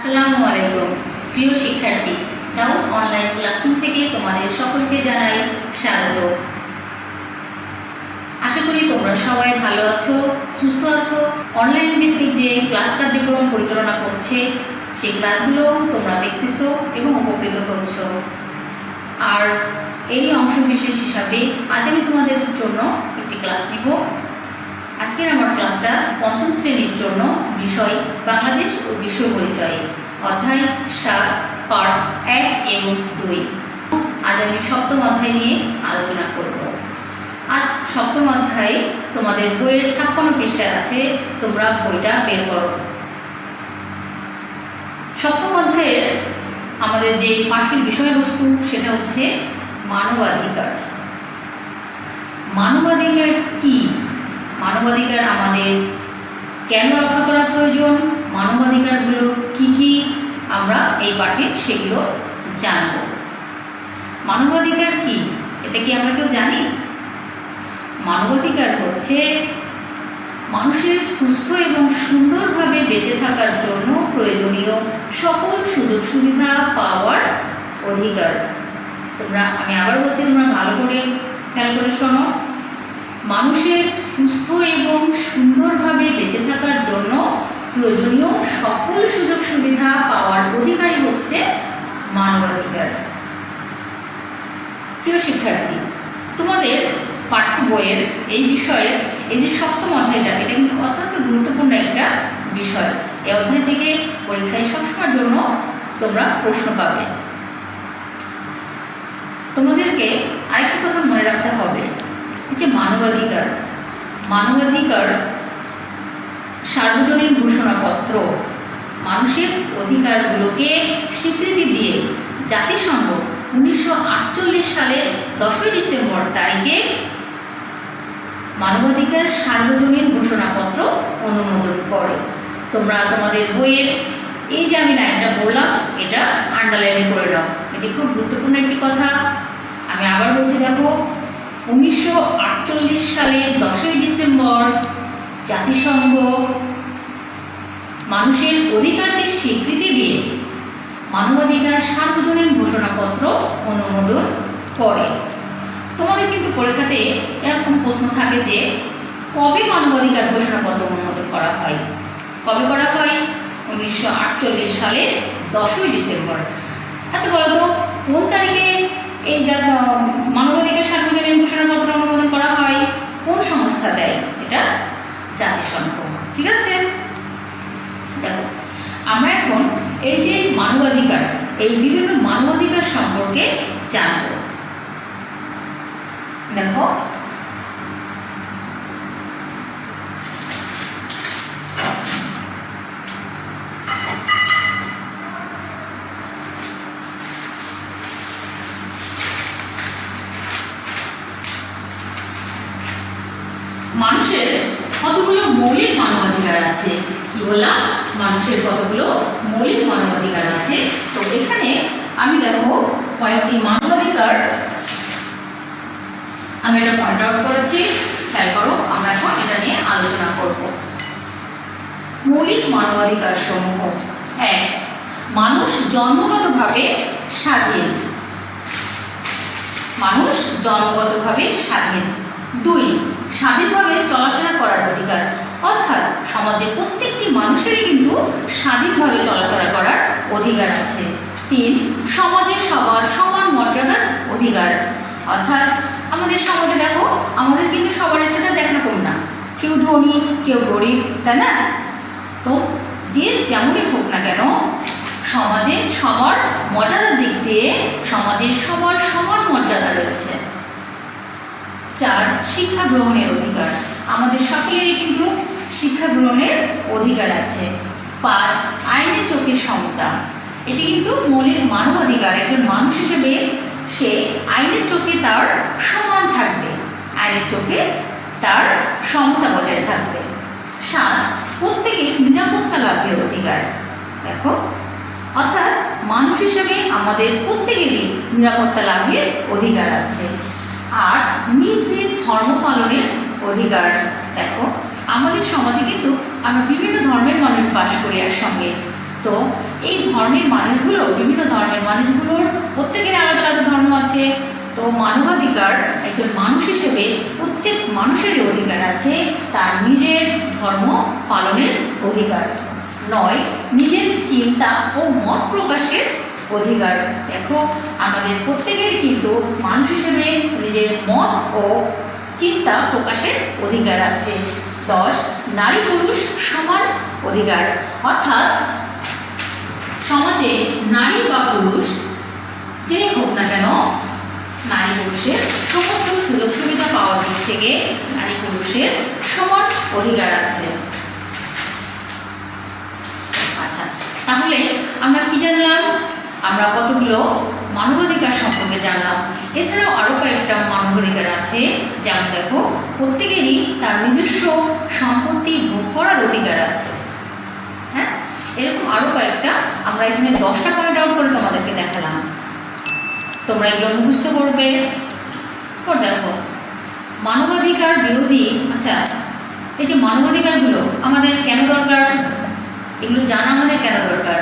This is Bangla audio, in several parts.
আসসালামু আলাইকুম প্রিয় শিক্ষার্থী, দাউদ অনলাইন ক্লাসরুম থেকে তোমাদের সকলকে জানাই স্বাগত। আশা করি তোমরা সবাই ভালো আছো, সুস্থ আছো। অনলাইন ভিত্তিক যে ক্লাস কার্যক্রম পরিচালনা করছে সেই ক্লাসগুলো তোমরা দেখতেছো এবং উপকৃত হচ্ছ। আর এই অংশ বিশেষ হিসাবে আজ আমি তোমাদের জন্য একটি ক্লাস নিব। আজকের আমার ক্লাসটা পঞ্চম শ্রেণীর জন্য বিষয় বাংলাদেশ ও বিশ্ব পরিচয়, অধ্যায় 7 পার্ট 1 এবং 2। আজ আমি সপ্তম অধ্যায় নিয়ে আলোচনা করব। আজ সপ্তম অধ্যায় তোমাদের বইয়ের 56 পৃষ্ঠায় আছে, তোমরা বইটা বের করো। সপ্তম অধ্যায়ের আমাদের যে পাঠের বিষয়বস্তু সেটা হচ্ছে মানবাধিকার। মানবাধিকার কি? মানবাধিকার আমাদের কেন রক্ষা করা প্রয়োজন, মানবাধিকারগুলো কি কি আমরা এই পাঠে সেগুলো জানব। মানবাধিকার কি এটা কি আমরা কেউ জানি? মানবাধিকার হচ্ছে মানুষের সুস্থ এবং সুন্দরভাবে বেঁচে থাকার জন্য প্রয়োজনীয় সকল সুযোগ সুবিধা পাওয়ার অধিকার। আমি আবার বলছি, তোমরা ভালো করে খেয়াল করে শোনো। মানুষের সুস্থ এবং সুন্দরভাবে বেঁচে থাকার জন্য প্রয়োজনীয় সকল সুযোগ সুবিধা পাওয়ার অধিকারই হচ্ছে মানবাধিকার। প্রিয় শিক্ষার্থী, তোমাদের পাঠ্য বইয়ের এই বিষয়ে এই যে সপ্তম অধ্যায়টা, এটা কিন্তু অত্যন্ত গুরুত্বপূর্ণ একটা বিষয়। এই অধ্যায় থেকে পরীক্ষায় সবসময়ের জন্য তোমরা প্রশ্ন পাবে। তোমাদেরকে আরেকটি কথা মনে রাখতে হবে যে মানবাধিকার সার্বজনীন ঘোষণাপত্র, মানুষের অধিকারগুলোকে স্বীকৃতি দিয়ে জাতিসংঘ 1948 সালের 10 ডিসেম্বর তারিখে মানবাধিকার সার্বজনীন ঘোষণাপত্র অনুমোদন করে। তোমরা তোমাদের বইয়ের এই যে আমি লাইনটা বললাম এটা আন্ডারলাইন করে নাও, এটি খুব গুরুত্বপূর্ণ একটি কথা। আমি আবার বলছি, দেখো 1948 সালের 10 ডিসেম্বর জাতিসংঘ মানুষের অধিকারকে স্বীকৃতি দিয়ে মানবাধিকার সার্বজনীন ঘোষণাপত্র অনুমোদন করে। তোমাদের কিন্তু পরীক্ষাতে এরকম প্রশ্ন থাকে যে কবে মানবাধিকার ঘোষণাপত্র অনুমোদন করা হয়? কবে করা হয়? 1948 সালের 10 ডিসেম্বর। আচ্ছা বলতো, কোন তারিখে এই মানবাধিকার সার্বজনীন ঘোষণাপত্র অনুমোদন করা হয়? কোন সংস্থা দেয়? এটা জাতিসংঘ। ঠিক আছে, দেখো আমরা এখন এই যে মানবাধিকার, এই বিভিন্ন মানবাধিকার সম্পর্কে জানব। দেখো মানুষের কতগুলো মৌলিক মানবাধিকার আছে। কি বললাম? মানুষের কতগুলো মৌলিক মানবাধিকার আছে। তো এখানে আমি দেখো কয়েকটি মানবাধিকার আমি এটা পয়েন্ট আউট করেছি, খেয়াল করো। আমরা এখন এটা নিয়ে আলোচনা করব। মৌলিক মানবাধিকার সমূহ: 1. মানুষ জন্মগতভাবে স্বাধীন। মানুষ জন্মগতভাবে স্বাধীন। 2. স্বাধীনভাবে চলাফেরা করার অধিকার, অর্থাৎ সমাজে প্রত্যেকটি মানুষেরই কিন্তু স্বাধীনভাবে চলাফেরা করার অধিকার আছে। 3. সমাজে সবার সমান মর্যাদার অধিকার, অর্থাৎ আমাদের সমাজে দেখো আমাদের কিন্তু সবার স্ট্যাটাস একরকম না, কেউ ধনী কেউ গরিব, তাই না? তো যে যেমনই হোক না কেন সমাজে সবার মর্যাদার দিক দিয়ে সমাজে সবার সমান মর্যাদা রয়েছে। 4. শিক্ষা গ্রহণের অধিকার, আমাদের সকলেরই কিন্তু শিক্ষা গ্রহণের অধিকার আছে। 5. আইনের চোখে সমতা, এটি কিন্তু মৌলিক মানবাধিকার। একজন মানুষ হিসেবে সে আইনের চোখে তার সমান থাকবে, আইনের চোখে তার সমতা বজায় থাকবে। 7. প্রত্যেকের নিরাপত্তা লাভের অধিকার, দেখো অর্থাৎ মানুষ হিসেবে আমাদের প্রত্যেকেরই নিরাপত্তা লাভের অধিকার আছে। আর নিজ নিজ ধর্ম পালনের অধিকার, দেখো আমাদের সমাজে কিন্তু আমরা বিভিন্ন ধর্মের মানুষ বাস করি একসঙ্গে, তো এই ধর্মের মানুষগুলো, বিভিন্ন ধর্মের মানুষগুলোর প্রত্যেকের আলাদা আলাদা ধর্ম আছে। তো মানবাধিকার একজন মানুষ হিসেবে প্রত্যেক মানুষেরই অধিকার আছে তার নিজের ধর্ম পালনের অধিকার। 9, নিজের চিন্তা ও মত প্রকাশের অধিকার। দেখো, আমাদের প্রত্যেকের কিন্তু মানুষ হিসেবে নিজের মত ও চিন্তা প্রকাশের অধিকার আছে। 10, নারী পুরুষ সমান অধিকার, অর্থাৎ সমাজে নারী বা পুরুষ যে হোক না কেন, নারী পুরুষের সমস্ত সুযোগ সুবিধা পাওয়ার দিক থেকে নারী পুরুষের সমান অধিকার আছে। আচ্ছা, তাহলে আমরা কি জানলাম? আমরা কতগুলো মানবাধিকার সম্পর্কে জানলাম। এছাড়াও আরও কয়েকটা মানবাধিকার আছে, যেমন দেখো, প্রত্যেকেরই তার নিজস্ব সম্পত্তি ভোগ করার অধিকার আছে। হ্যাঁ, এরকম আরও কয়েকটা আমরা এখানে 10টা পয়েন্ট আউট করে তোমাদেরকে দেখালাম। তোমরা এগুলো মুখস্থ করবে। পর দেখো, মানবাধিকার বিরোধী, আচ্ছা, এই যে মানবাধিকারগুলো আমাদের কেন দরকার, এগুলো জানা আমাদের কেন দরকার?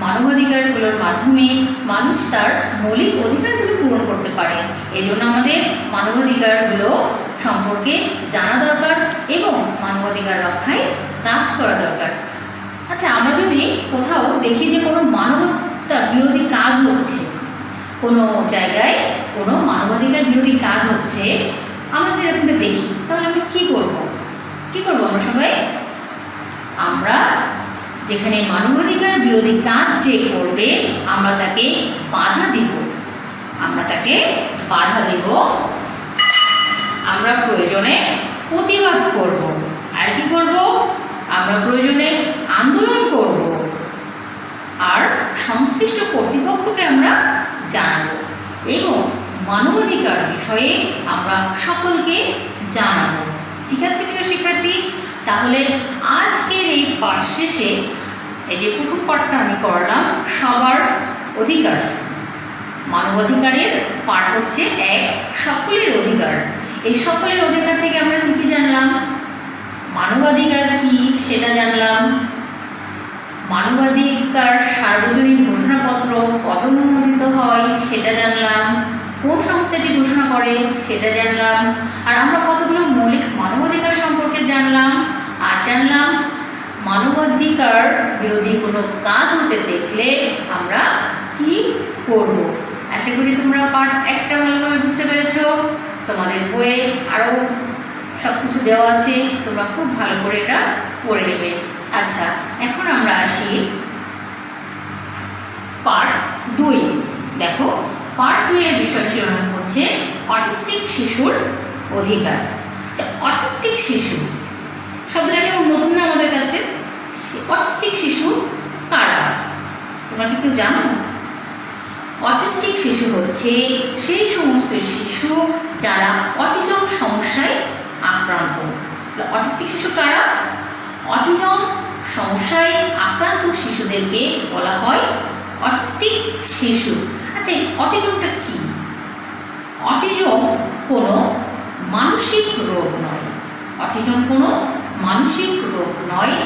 মানবাধিকারগুলোর মাধ্যমে মানুষ তার মৌলিক অধিকারগুলো পূরণ করতে পারে। এই জন্য আমাদের মানবাধিকারগুলো সম্পর্কে জানা দরকার এবং মানবাধিকার রক্ষায় কাজ করা দরকার। আচ্ছা, আমরা যদি কোথাও দেখি যে কোনো মানবতা বিরোধী কাজ হচ্ছে, কোনো জায়গায় কোনো মানবাধিকার বিরোধী কাজ হচ্ছে, আমরা যদি এরকম দেখি, তাহলে আমরা কী করব? আমরা সবাই, আমরা যেখানে মানবাধিকার বিরোধী কাজ যে করবে, আমরা তাকে বাধা দিব। আমরা প্রয়োজনে প্রতিবাদ করব। আর কি করব? আমরা প্রয়োজনে আন্দোলন করব। আর সংশ্লিষ্ট কর্তৃপক্ষকে আমরা জানাবো এবং মানবাধিকার বিষয়ে আমরা সকলকে জানাবো। ঠিক আছে প্রিয় শিক্ষার্থী? তাহলে আজকের এই পাঠ শেষে এই যে প্রথম পাঠটা আমি করলাম, সবার অধিকার, মানবাধিকারের পাঠ হচ্ছে 1, সকলের অধিকার। এই সকলের অধিকার থেকে আমরা কি কি জানলাম? মানবাধিকার কি সেটা জানলাম। মানবাধিকার সার্বজনীন ঘোষণাপত্র কত অনুমোদিত হয় সেটা জানলাম। কোন সংস্থাটি ঘোষণা করে সেটা জানলাম। আর আমরা কতগুলো মৌলিক মানবাধিকার সম্পর্কে জানলাম। আর জানলাম মানবাধিকার বিরোধী কোনো কাজ হতে দেখলে আমরা কি করব। আশা করি তোমরা পার্ট 1টা ভালোভাবে বুঝতে পেরেছো। তোমাদের বইয়ে আরও সব কিছু দেওয়া আছে, তোমরা খুব ভালো করে এটা পড়ে নেবে। আচ্ছা, এখন আমরা আসি পার্ট 2। দেখো, পার্ট 2 এর বিষয় শিরোনাম হচ্ছে অটিস্টিক শিশুর অধিকার। অটিস্টিক শিশু শব্দটা কেমন নতুন না আমাদের কাছে? অটিস্টিক শিশু কারা, তোমরা কি কেউ জানো? অটিস্টিক শিশু হচ্ছে সেই সমস্ত শিশু যারা অটিজম সমস্যায় আক্রান্ত। অটিস্টিক শিশু কারা? অটিজম সমস্যায় আক্রান্ত শিশুদেরকে বলা হয় অটিস্টিক শিশু। আচ্ছা, এই অটিজমটা কি? অটিজম কোনো মানসিক রোগ নয়।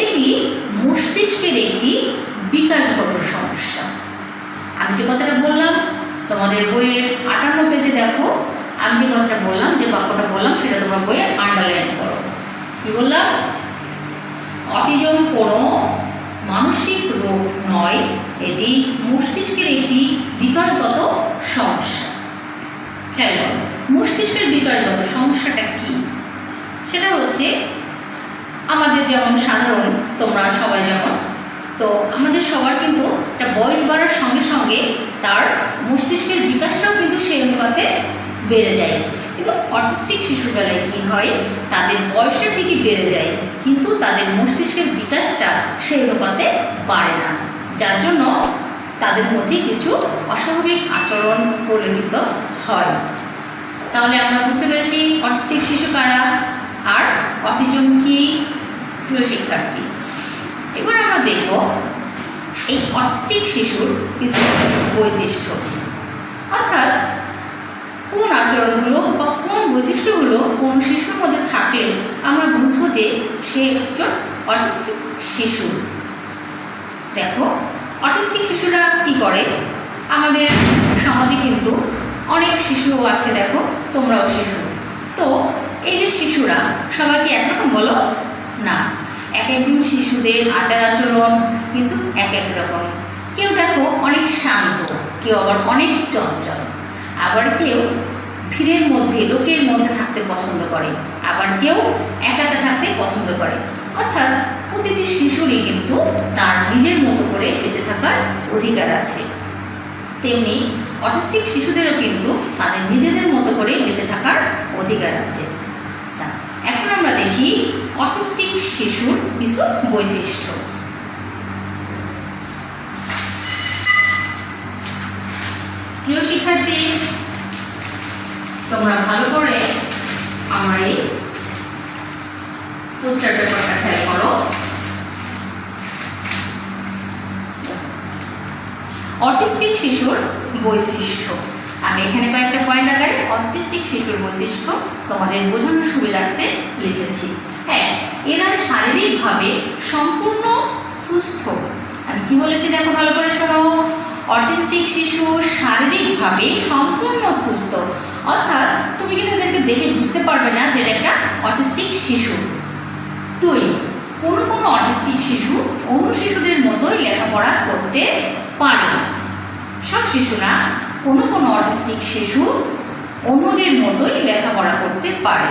এটি মস্তিষ্কের একটি বিকাশগত সমস্যা। আমি যে কথাটা বললাম, তোমাদের বইয়ের 58 পেজে দেখো, আমি যে কথাটা বললাম, যে বাক্যটা বললাম, সেটা তোমার বইয়ে আন্ডারলাইন করো। কি বললাম? অটিজম কোনো মানসিক রোগ নয়, এটি মস্তিষ্কের একটি বিকাশগত সমস্যা। খেয়াল করো, মস্তিষ্কের বিকাশগত সমস্যাটা কি? সেটা হচ্ছে আমাদের যেমন সাধারণ, তোমরা সবাই যেমন, তো আমাদের সবার কিন্তু একটা বয়স বাড়ার সঙ্গে সঙ্গে তার মস্তিষ্কের বিকাশটাও কিন্তু সেই অনুপাতে বেড়ে যায়। কিন্তু অটিস্টিক শিশুর বেলায় কী হয়? তাদের বয়সটা ঠিকই বেড়ে যায়, কিন্তু তাদের মস্তিষ্কের বিকাশটা সেই অনুপাতে বাড়ে না, যার জন্য তাদের মধ্যে কিছু অস্বাভাবিক আচরণ পরিলক্ষিত হয়। তাহলে আমরা বুঝতে পেরেছি অটিস্টিক শিশু কারা আর অটিজম কি। প্রিয় শিক্ষার্থী, এবার আমরা দেখব এই অটিস্টিক শিশুর কিছু বৈশিষ্ট্য, অর্থাৎ কোন আচরণগুলো বা কোন বৈশিষ্ট্যগুলো কোন শিশুর মধ্যে থাকলে আমরা বুঝবো যে সে একজন অটিস্টিক শিশু। দেখো অটিস্টিক শিশুরা কি করে, আমাদের সমাজে কিন্তু অনেক শিশু আছে, দেখো তোমরাও শিশু। তো এই যে শিশুরা সবাই কি একরকম বলো না, এক একজন শিশুদের আচার আচরণ কিন্তু এক এক রকম। কেউ দেখো অনেক শান্ত, কেউ আবার অনেক চঞ্চল, আবার কেউ ভিড়ের মধ্যে লোকের মধ্যে থাকতে পছন্দ করে, আবার কেউ একা থাকতে পছন্দ করে। অর্থাৎ প্রতিটি শিশুরই কিন্তু তার নিজের মতো করে বেঁচে থাকার অধিকার আছে। তেমনি অটিস্টিক শিশুদেরও কিন্তু তাদের নিজেদের মতো করে বেঁচে থাকার অধিকার আছে। আচ্ছা, এখন আমরা দেখি অটিস্টিক শিশুর কিছু বৈশিষ্ট্য। প্রিয় শিক্ষার্থী, তোমরা ভালো করে আমার এই পোস্টার পেপারটা খেয়াল করো। অটিস্টিক শিশুর বৈশিষ্ট্য, আমি এখানে কয়েকটা পয়েন্ট আকারে অটিস্টিক শিশুর বৈশিষ্ট্য তোমাদের বোঝানোর সুবিধার্থে লিখেছি। হ্যাঁ, এরা শারীরিকভাবে সম্পূর্ণ সুস্থ। আমি কি বলেছি দেখো ভালো করে শোনো, অটিস্টিক শিশু শারীরিকভাবে সম্পূর্ণ সুস্থ। অর্থাৎ তুমি কিন্তু এদেরকে দেখে বুঝতে পারবে না যে এটা একটা অটিস্টিক শিশু। দুই, কোনো কোনো অটিস্টিক শিশু অন্য শিশুদের মতোই লেখাপড়া করতে পারে। সব শিশু না, কোনো কোনো অটিস্টিক শিশু অন্যদের মতোই লেখাপড়া করতে পারে।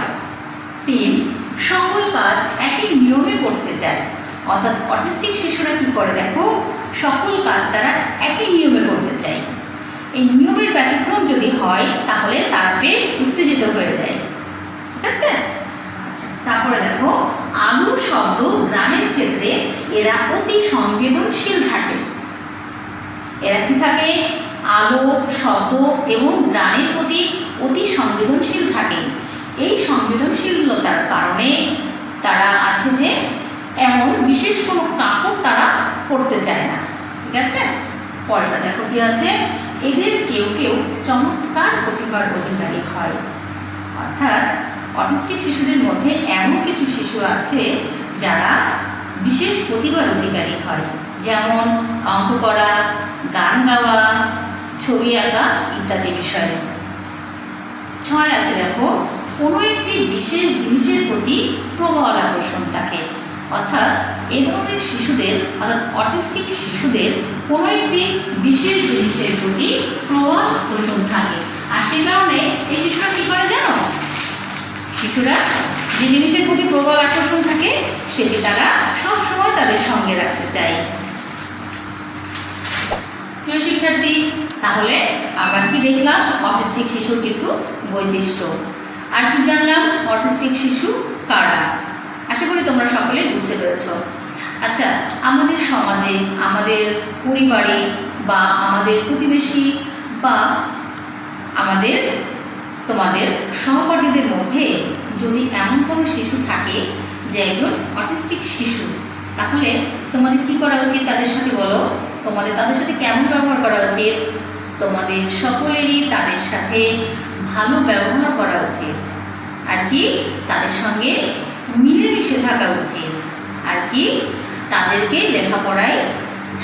তিন, সকল কাজ একই নিয়মে করতে চায়। অর্থাৎ অটিস্টিক শিশুরা কি করে দেখো, সকল কাজ তারা একই নিয়মে করতে চায়। এই নিয়মের ব্যতিক্রম যদি হয় তাহলে তারা বেশ উত্তেজিত হয়ে যায়। ঠিক আছে? তারপরে দেখো, আলো শব্দ গ্রামের ক্ষেত্রে এরা অতি সংবেদনশীল থাকে। এরা কি থাকে, আলো শব্দ এবং গ্রামের প্রতি অতি সংবেদনশীল থাকে। এই সংবেদনশীলতার কারণে তারা আছে যে এমন বিশেষ কোনো কাপড় তারা পরতে চায় না। ঠিক আছে? পরেরটা দেখো কি আছে, এদের কেউ কেউ চমৎকার প্রতিভার অধিকারী হয়। অর্থাৎ অটিস্টিক শিশুদের মধ্যে এমন কিছু শিশু আছে যারা বিশেষ প্রতিভার অধিকারী হয়, যেমন অঙ্ক করা, গান গাওয়া, ছবি আঁকা ইত্যাদি বিষয়ে। 6 আছে দেখো, কোনো একটি বিশেষ জিনিসের প্রতি প্রবল আকর্ষণ থাকে। অর্থাৎ এই ধরনের শিশুদের, অর্থাৎ অটিস্টিক শিশুদের কোনো একটি বিশেষ জিনিসের প্রতি প্রবল আকর্ষণ থাকে। আর সে কারণে এই শিশুরা কী করে জানো, শিশুরা যে জিনিসের প্রতি প্রবল আকর্ষণ থাকে সেটি তারা সবসময় তাদের সঙ্গে রাখতে চায়। প্রিয় শিক্ষার্থী, তাহলে আমরা কি দেখলাম, অটিস্টিক শিশুর কিছু বৈশিষ্ট্য। আর কি জানলাম, অটিস্টিক শিশু কারা। আশা করি তোমরা সকলে বুঝতে পেরেছ। আচ্ছা, আমাদের সমাজে, আমাদের পরিবারে বা আমাদের প্রতিবেশী বা আমাদের তোমাদের সহপাঠীদের মধ্যে যদি এমন কোনো শিশু থাকে যে একজন অটিস্টিক শিশু, তাহলে তোমাদের কি করা উচিত তাদের সাথে বলো, তোমাদের তাদের সাথে কেমন ব্যবহার করা উচিত? তোমাদের সকলেরই তাদের সাথে ভালো ব্যবহার করা উচিত। আর কি, তাদের সঙ্গে মিলেমিশে থাকা উচিত। আর কি, তাদেরকে লেখাপড়ায়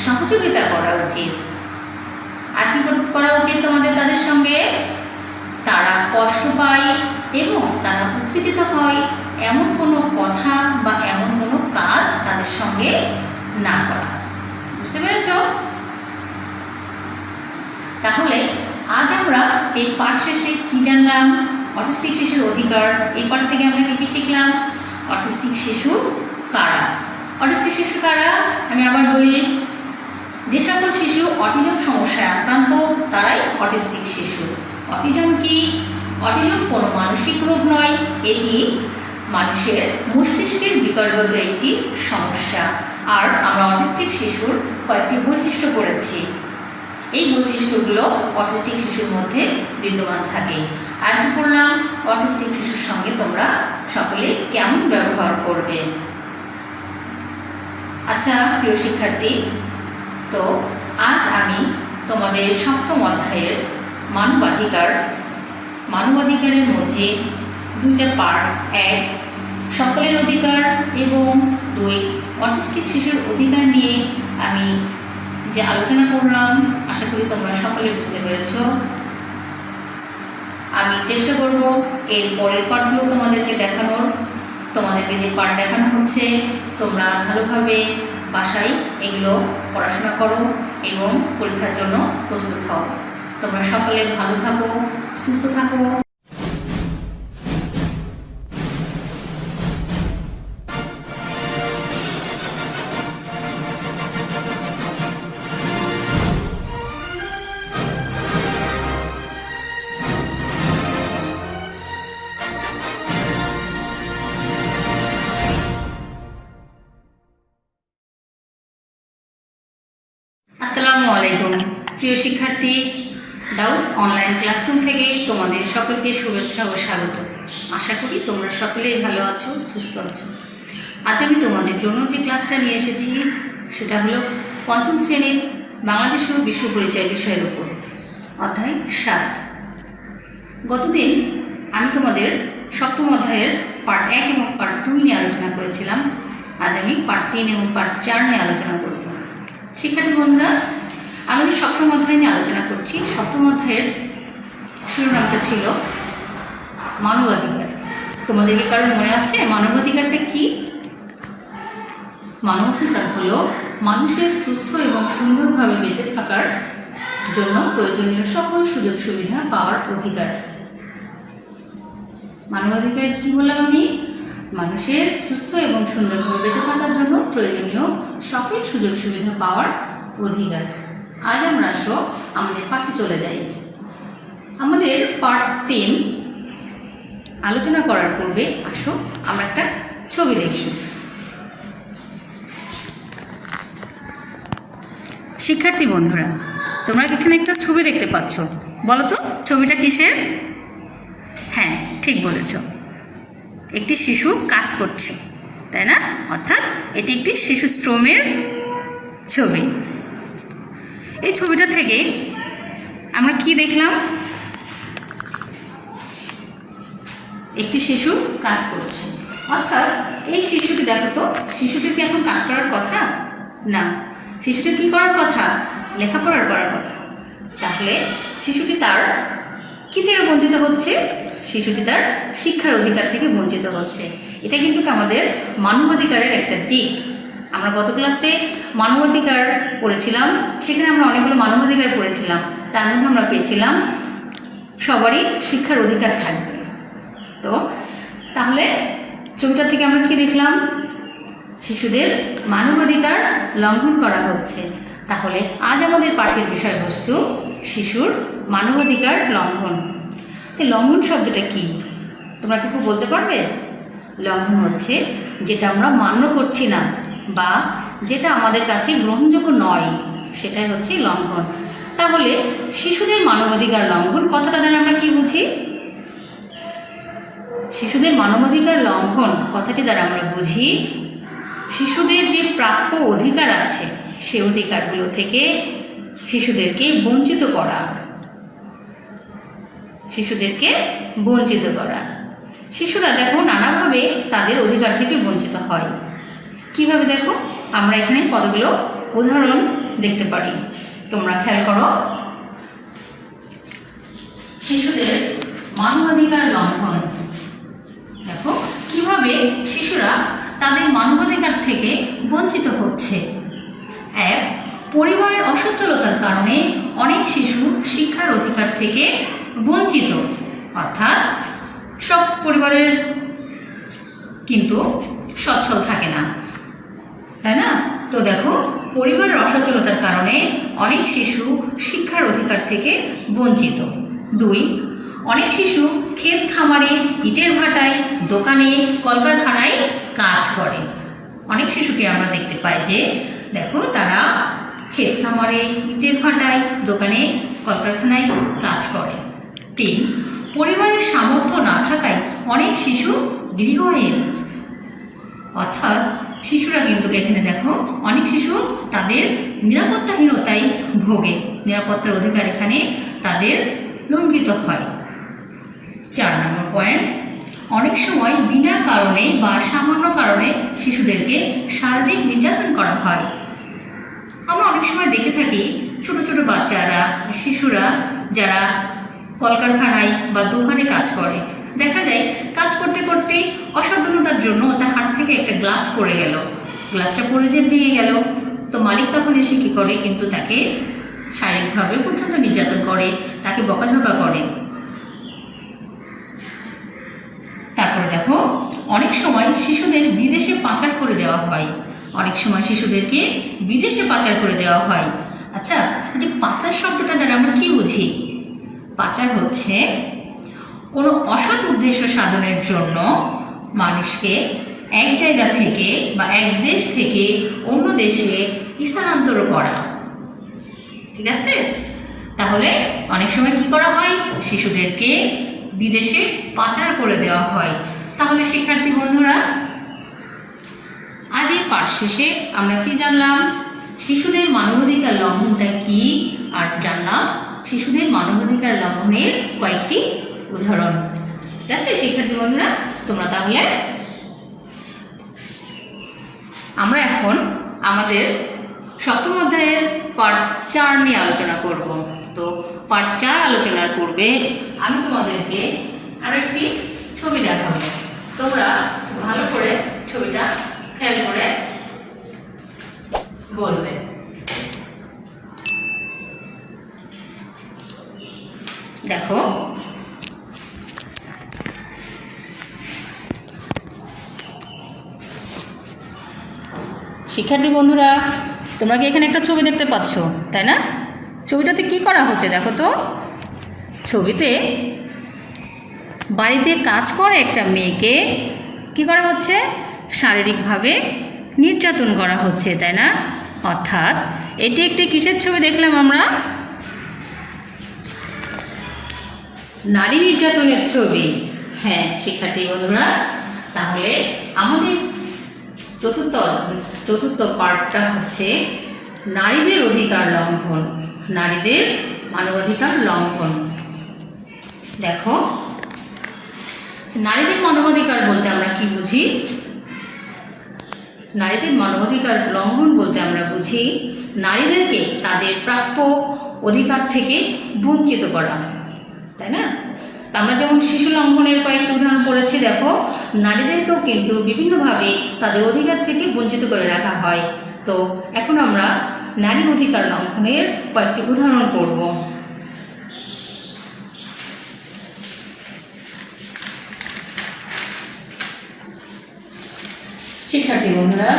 সহযোগিতা করা উচিত। আর কি করা উচিত তোমাদের তাদের সঙ্গে? তারা কষ্ট পায় এবং তারা উত্তেজিত হয় এমন কোনো কথা বা এমন কোনো কাজ তাদের সঙ্গে না করা। বুঝতে পেরেছ? তাহলে আজ আমরা এই পাঠ শেষে কি জানলাম, অটিস্টিক শিশুর অধিকার। এই পাঠ থেকে আমরা কি কি শিখলাম? অটিস্টিক শিশু কারা। অটিস্টিক শিশু কারা আমি আবার বলি, যে সকল শিশু অটিজম সমস্যায় আক্রান্ত তারাই অটিস্টিক শিশু। অটিজম কি? অটিজম কোনো মানসিক রোগ নয়, এটি মানুষের মস্তিষ্কের বিকাশগত একটি সমস্যা। আর আমরা অটিস্টিক শিশুর কয়েকটি বৈশিষ্ট্য পড়েছি। এই বৈশিষ্ট্যগুলো অটিস্টিক শিশুর মধ্যে বিদ্যমান থাকে। আর কি বললাম, অটিস্টিক শিশুর সঙ্গে তোমরা সকলে কেমন ব্যবহার করবে। আচ্ছা প্রিয় শিক্ষার্থী, তো আজ আমি তোমাদের 7ম অধ্যায়ের মানবাধিকারের মধ্যে 2টা পার্ট, 1 সকলের অধিকার এবং 2 অটিস্টিক শিশুর অধিকার নিয়ে আমি যে আলোচনা করলাম, আশা করি তোমরা সকলে বুঝতে পেরেছ। আমি চেষ্টা করব এর পরের পার্টগুলো তোমাদেরকে দেখানোর। তোমাদেরকে যে পার্ট দেখানো হচ্ছে তোমরা ভালোভাবে বাসায় এগুলো পড়াশোনা করো এবং পরীক্ষার জন্য প্রস্তুত হও। তোমরা সকলে ভালো থাকো, সুস্থ থাকো। আসসালামু আলাইকুম প্রিয় শিক্ষার্থী, ডাউটস অনলাইন ক্লাসরুম থেকে তোমাদের সকলকে শুভেচ্ছা ও স্বাগত। আশা করি তোমরা সকলেই ভালো আছো, সুস্থ আছো। আজ আমি তোমাদের জন্য যে ক্লাসটা নিয়ে এসেছি সেটা হলো পঞ্চম শ্রেণীর বাংলাদেশ ও বিশ্ব পরিচয় বিষয়ের উপর, অধ্যায় 7। গতদিন আমি তোমাদের সপ্তম অধ্যায়ের পার্ট 1 এবং পার্ট 2 নিয়ে আলোচনা করেছিলাম। আজ আমি পার্ট 3 এবং পার্ট 4 নিয়ে আলোচনা করব। শিক্ষার্থী বন্ধুরা, আমি যে সপ্তম অধ্যায় নিয়ে আলোচনা করছি, সপ্তম অধ্যায়ের শিরোনামটা ছিল মানবাধিকার। তোমাদের কি কারো মনে আছে মানবাধিকারটা কি? মানবাধিকার হলো মানুষের সুস্থ এবং সুন্দরভাবে বেঁচে থাকার জন্য প্রয়োজনীয় সকল সুযোগ সুবিধা পাওয়ার অধিকার। মানবাধিকার কি বললাম আমি? মানুষের সুস্থ এবং সুন্দরভাবে বেঁচে থাকার জন্য প্রয়োজনীয় সকল সুযোগ সুবিধা পাওয়ার অধিকার। আজ আমরা আসো আমাদের পাঠে চলে যাই। আমাদের পার্ট 3 আলোচনা করার পূর্বে আসো আমরা একটা ছবি দেখি। শিক্ষার্থী বন্ধুরা, তোমরা এখানে একটা ছবি দেখতে পাচ্ছ, বলো তো ছবিটা কিসের? হ্যাঁ, ঠিক বলেছ, একটি শিশু কাজ করছে, তাই না? অর্থাৎ এটি একটি শিশু শ্রমের ছবি। এই ছবিটা থেকে আমরা কি দেখলাম? একটি শিশু কাজ করছে, অর্থাৎ এই শিশুটি, দেখো তো শিশুটির কি এখন কাজ করার কথা? না, শিশুটির কি করার কথা? লেখাপড়ার করার কথা। তাহলে শিশুটি তার কি থেকে বঞ্চিত হচ্ছে? শিশুটি তার শিক্ষার অধিকার থেকে বঞ্চিত হচ্ছে। এটা কিন্তু আমাদের মানবাধিকারের একটা দিক। আমরা গত ক্লাসে মানবাধিকার পড়েছিলাম, সেখানে আমরা অনেকগুলো মানবাধিকার পড়েছিলাম। তার মধ্যে আমরা পেয়েছিলাম সবারই শিক্ষার অধিকার থাকবে। তো তাহলে ছবিটা থেকে আমরা কি দেখলাম? শিশুদের মানবাধিকার লঙ্ঘন করা হচ্ছে। তাহলে আজ আমাদের পাঠের বিষয়বস্তু শিশুর মানবাধিকার লঙ্ঘন। যে লঙ্ঘন শব্দটা কি তোমরা কি বলতে পারবে? লঙ্ঘন হচ্ছে যেটা আমরা মান্য করছি না বা যেটা আমাদের কাছে গ্রহণযোগ্য নয়, সেটাই হচ্ছে লঙ্ঘন। তাহলে শিশুদের মানবাধিকার লঙ্ঘন কথাটা দ্বারা আমরা কি বুঝি? শিশুদের মানবাধিকার লঙ্ঘন কথাটি দ্বারা আমরা বুঝি শিশুদের যে প্রাপ্য অধিকার আছে সে অধিকারগুলো থেকে শিশুদেরকে বঞ্চিত করা। শিশুদেরকে বঞ্চিত করা। শিশুরা দেখো নানাভাবে তাদের অধিকার থেকে বঞ্চিত হয়। কিভাবে দেখো? আমরা এখানে কতগুলো উদাহরণ দেখতে পারি, তোমরা খেয়াল করো। শিশুদের মানবাধিকার লঙ্ঘন, দেখো কিভাবে শিশুরা তাদের মানবাধিকার থেকে বঞ্চিত হচ্ছে। 1, পরিবারের অসচ্ছলতার কারণে অনেক শিশু শিক্ষার অধিকার থেকে বঞ্চিত। অর্থাৎ সব পরিবারের কিন্তু সচ্ছল থাকে না, তাই না? তো দেখো পরিবারের অসচ্ছলতার কারণে অনেক শিশু শিক্ষার অধিকার থেকে বঞ্চিত। 2, অনেক শিশু ক্ষেত খামারে, ইটের ভাটায়, দোকানে, কলকারখানায় কাজ করে। অনেক শিশুকে আমরা দেখতে পাই যে দেখো তারা ক্ষেত খামারে, ইটের ভাটায়, দোকানে, কলকারখানায় কাজ করে। 3, পরিবারের সামর্থ্য না থাকায় অনেক শিশু গৃহহীন। অর্থাৎ শিশুরা কিন্তু এখানে দেখো অনেক শিশু তাদের নিরাপত্তাহীনতায় ভোগে, নিরাপত্তার অধিকার এখানে তাদের লঙ্ঘিত হয়। 4 নম্বর পয়েন্ট, অনেক সময় বিনা কারণে বা সামান্য কারণে শিশুদেরকে শারীরিক নির্যাতন করা হয়। আমরা অনেক সময় দেখে থাকি ছোট ছোট বাচ্চারা, শিশুরা যারা কলকারখানায় বা দোকানে কাজ করে, দেখা যায় কাজ করতে করতে অসাবধানতার জন্য তার হাত থেকে একটা গ্লাস পড়ে গেল, গ্লাসটা পড়ে যে ভেঙে গেল। তো মালিক তখন এসে কী করে, কিন্তু তাকে শারীরিকভাবে পর্যন্ত নির্যাতন করে, তাকে বকাঝকা করে। তারপরে দেখো, অনেক সময় শিশুদের বিদেশে পাচার করে দেওয়া হয়, অনেক সময় শিশুদেরকে বিদেশে পাচার করে দেওয়া হয়। আচ্ছা, যে পাচার শব্দটা দ্বারা আমরা কি বুঝি? পাচার হচ্ছে কোনো অসৎ উদ্দেশ্য সাধনের জন্য মানুষকে এক জায়গা থেকে বা এক দেশ থেকে অন্য দেশে স্থানান্তর করা। ঠিক আছে? তাহলে অনেক সময় কি করা হয়, শিশুদেরকে বিদেশে পাচার করে দেওয়া হয়। তাহলে শিক্ষার্থী বন্ধুরা, আজ এই পাঠ শেষে আমরা কি জানলাম? শিশুদের মানবাধিকার লঙ্ঘনটা কি, আর জানলাম শিশুদের মানবাধিকার লঙ্ঘনের কয়েকটি উদাহরণ। ঠিক আছে শিক্ষার্থী বন্ধুরা, তোমরা তাহলে আমরা এখন আমাদের সপ্তম অধ্যায়ের পার্ট 4 নিয়ে আলোচনা করব। তো পার্ট 4 আলোচনার পূর্বে আমি তোমাদেরকে আরো একটি ছবি দেখাবো। তোমরা ভালো করে ছবিটা খেয়াল করে বলবে। দেখো, শিক্ষার্থী বন্ধুরা, তোমরা কি এখানে একটা ছবি দেখতে পাচ্ছ, তাই না? ছবিটাতে কি করা হচ্ছে দেখো তো। ছবিতে বাড়িতে কাজ করে একটা মেয়েকে কি করা হচ্ছে, শারীরিকভাবে নির্যাতন করা হচ্ছে, তাই না? অর্থাৎ এটি একটি কিসের ছবি দেখলাম আমরা? নারী নির্যাতনের ছবি। হ্যাঁ শিক্ষার্থী বন্ধুরা, তাহলে আমাদের চতুর্থ পার্টটা হচ্ছে নারীদের অধিকার লঙ্ঘন, নারীদের মানবাধিকার লঙ্ঘন। দেখো, নারীদের মানবাধিকার বলতে আমরা কি বুঝি? নারীদের মানবাধিকার লঙ্ঘন বলতে আমরা বুঝি নারীদেরকে তাদের প্রাপ্য অধিকার থেকে বঞ্চিত করা, তাই না? আমরা যেমন শিশু লঙ্ঘনের কয়েকটি উদাহরণ পড়েছি, দেখো নারীদেরকেও কিন্তু বিভিন্নভাবে তাদের অধিকার থেকে বঞ্চিত করে রাখা হয়। তো এখন আমরা নারী অধিকার লঙ্ঘনের কয়েকটি উদাহরণ করব। শিক্ষার্থী বন্ধুরা,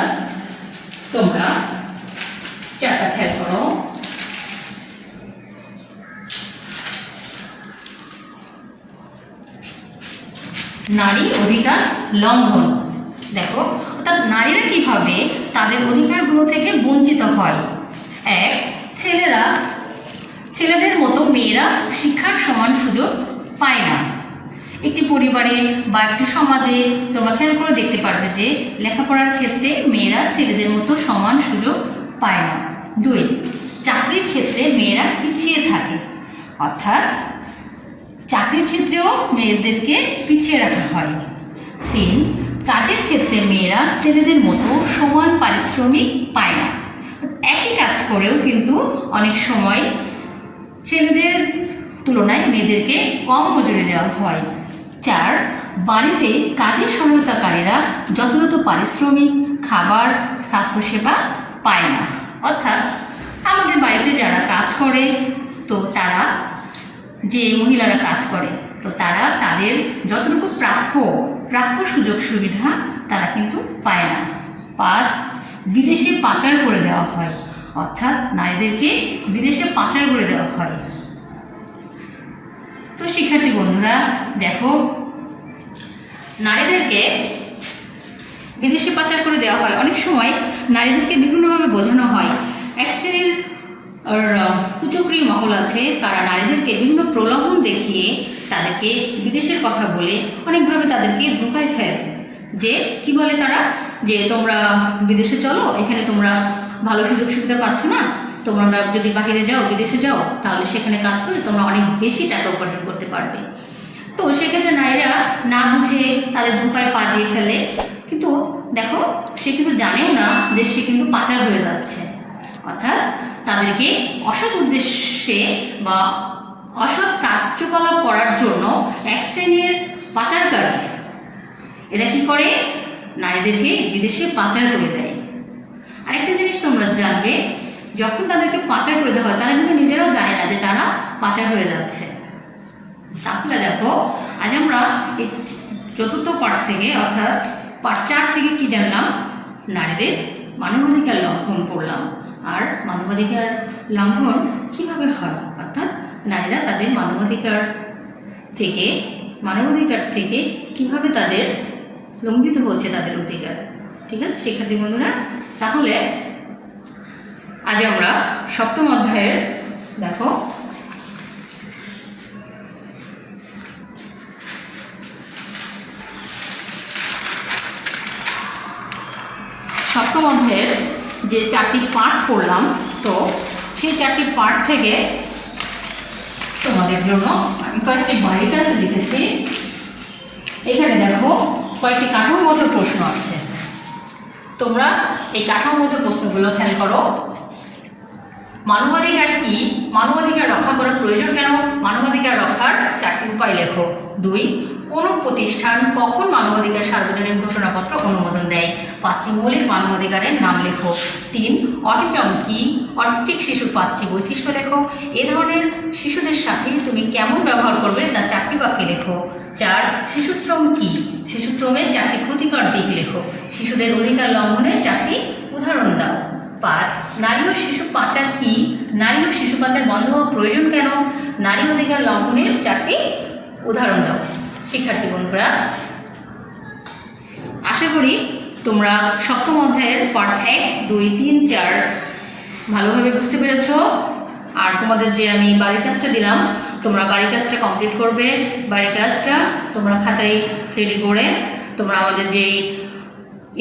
তোমরা চারটা খেয়াল করো। নারী অধিকার লঙ্ঘন। দেখো, অর্থাৎ নারীরা কিভাবে তাদের অধিকারগুলো থেকে বঞ্চিত হয়। এক, ছেলেদের মতো মেয়েরা শিক্ষার সমান সুযোগ পায় না। একটি পরিবারে বা একটি সমাজে তোমরা খেয়াল করে দেখতে পারবে যে লেখাপড়ার ক্ষেত্রে মেয়েরা ছেলেদের মতো সমান সুযোগ পায় না। 2, চাকরির ক্ষেত্রে মেয়েরা পিছিয়ে থাকে, অর্থাৎ চাকরির ক্ষেত্রেও মেয়েদেরকে পিছিয়ে রাখা হয়। 3, কাজের ক্ষেত্রে মেয়েরা ছেলেদের মতো সমান পারিশ্রমিক পায় না। একই কাজ করেও কিন্তু অনেক সময় ছেলেদের তুলনায় মেয়েদেরকে কম মজুরি দেওয়া হয়। 4, বাড়িতে কাজের সহায়তাকারীরা যথাযথ পারিশ্রমিক, খাবার, স্বাস্থ্যসেবা পায় না। অর্থাৎ আমাদের বাড়িতে যারা কাজ করে, তো তারা যে মহিলারা কাজ করে, তো তারা তাদের যতটুকু প্রাপ্য সুযোগ সুবিধা তারা কিন্তু পায় না। 5, বিদেশে পাচার করে দেওয়া হয়, অর্থাৎ নারীদেরকে বিদেশে পাচার করে দেওয়া হয়। তো শিক্ষার্থী বন্ধুরা দেখো, নারীদেরকে বিদেশে পাচার করে দেওয়া হয়। অনেক সময় নারীদেরকে বিভিন্নভাবে বোঝানো হয়। এক শ্রেণীর কুচক্রী মহল আছে, তারা নারীদেরকে বিভিন্ন প্রলোভন দেখিয়ে তাদেরকে বিদেশের কথা বলে অনেকভাবে তাদেরকে ধোঁকায় ফেলে। যে কি বলে তারা, যে তোমরা বিদেশে চলো, এখানে তোমরা ভালো সুযোগ সুবিধা পাচ্ছ না, তোমরা যদি বাহিরে যাও, বিদেশে যাও, তাহলে সেখানে কাজ করে তোমরা অনেক বেশি টাকা উপার্জন করতে পারবে। তো সেক্ষেত্রে নারীরা না বুঝে তাদের ধোকায় পা দিয়ে ফেলে, কিন্তু দেখো সে কিন্তু জানেও না যে সে কিন্তু পাচার হয়ে যাচ্ছে। অর্থাৎ তাদেরকে অসৎ উদ্দেশ্যে বা অসৎ কার্যকলাপ করার জন্য এক শ্রেণীর পাচারকারী এরা কি করে, নারীদেরকে বিদেশে পাচার করে দেয়। আরেকটা জিনিস তোমরা জানবে, যখন তাদেরকে পাচার করে দেওয়া হয় তারা কিন্তু নিজেরাও জানে না যে তারা পাচার হয়ে যাচ্ছে। তাহলে দেখো আজ আমরা এই চতুর্থ পার্ট থেকে অর্থাৎ পার্ট 4 থেকে কি জানলাম, নারীদের মানবাধিকার লঙ্ঘন পড়লাম। আর মানবাধিকার লঙ্ঘন কিভাবে হয়, অর্থাৎ নারীরা তাদের মানবাধিকার থেকে কিভাবে তাদের লঙ্ঘিত হচ্ছে তাদের অধিকার। ঠিক আছে শিক্ষার্থী বন্ধুরা, তাহলে আজ আমরা সপ্তম অধ্যায়ের দেখো সপ্তম অধ্যায়ের যে 4টি পার্ট পড়লাম, তো সেই 4টি পার্ট থেকে তোমাদের জন্য আমি কয়েকটি বাড়ির কাজ লিখেছি। এখানে দেখো কয়েকটি কাঠামোগত প্রশ্ন আছে, তোমরা এই কাঠামোগত প্রশ্নগুলো খেয়াল করো। মানবাধিকার কি, মানবাধিকার রক্ষা করার প্রয়োজন কেন, মানবাধিকার রক্ষার 4টি উপায় লেখো। 2, কোন প্রতিষ্ঠান কখন মানবাধিকার সার্বজনীন ঘোষণাপত্র অনুমোদন দেয়, 5টি মৌলিক মানবাধিকারের নাম লেখো। 3, অটিজম কি, অটিস্টিক শিশুর 5টি বৈশিষ্ট্য লেখো। এ ধরনের শিশুদের সাথে তুমি কেমন ব্যবহার করবে তা 4টি বাক্যে লেখো। 4, শিশু শ্রম কি, শিশু শ্রমের 4টি ক্ষতিকর দিক লেখো। শিশুদের অধিকার লঙ্ঘনের 4টি উদাহরণ দাও। 5, নারী ও শিশু পাচার কি, নারী ও শিশু পাচার বন্ধ হওয়া প্রয়োজন কেন, নারী অধিকার লঙ্ঘনের 4টি উদাহরণ দাও। শিক্ষার্থী বন্ধুরা, আশা করি তোমরা সপ্তম অধ্যায়ের পার্ট 1, 2, 3, 4 ভালোভাবে বুঝতে পেরেছ। আর তোমাদের যে আমি বাড়ির কাজটা দিলাম, তোমরা বাড়ির কাজটা কমপ্লিট করবে। বাড়ির কাজটা তোমরা খাতায় রেডি করে তোমরা আমাদের যে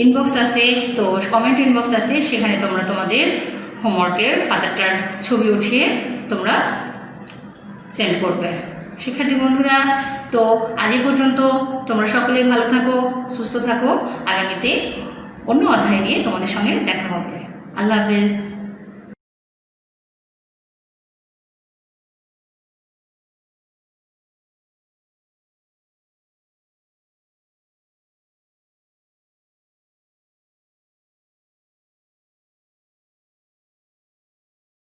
ইনবক্স আছে, তো কমেন্ট ইনবক্স আছে, সেখানে তোমরা তোমাদের হোমওয়ার্কের খাতাটার ছবি উঠিয়ে তোমরা সেন্ড করবে। শিক্ষার্থী বন্ধুরা, তো আজ পর্যন্ত তোমরা সকলেই ভালো থাকো, সুস্থ থাকো। আগামীতে অন্য অধ্যায় নিয়ে তোমাদের সঙ্গে দেখা হবে। আল্লাহ হাফেজ।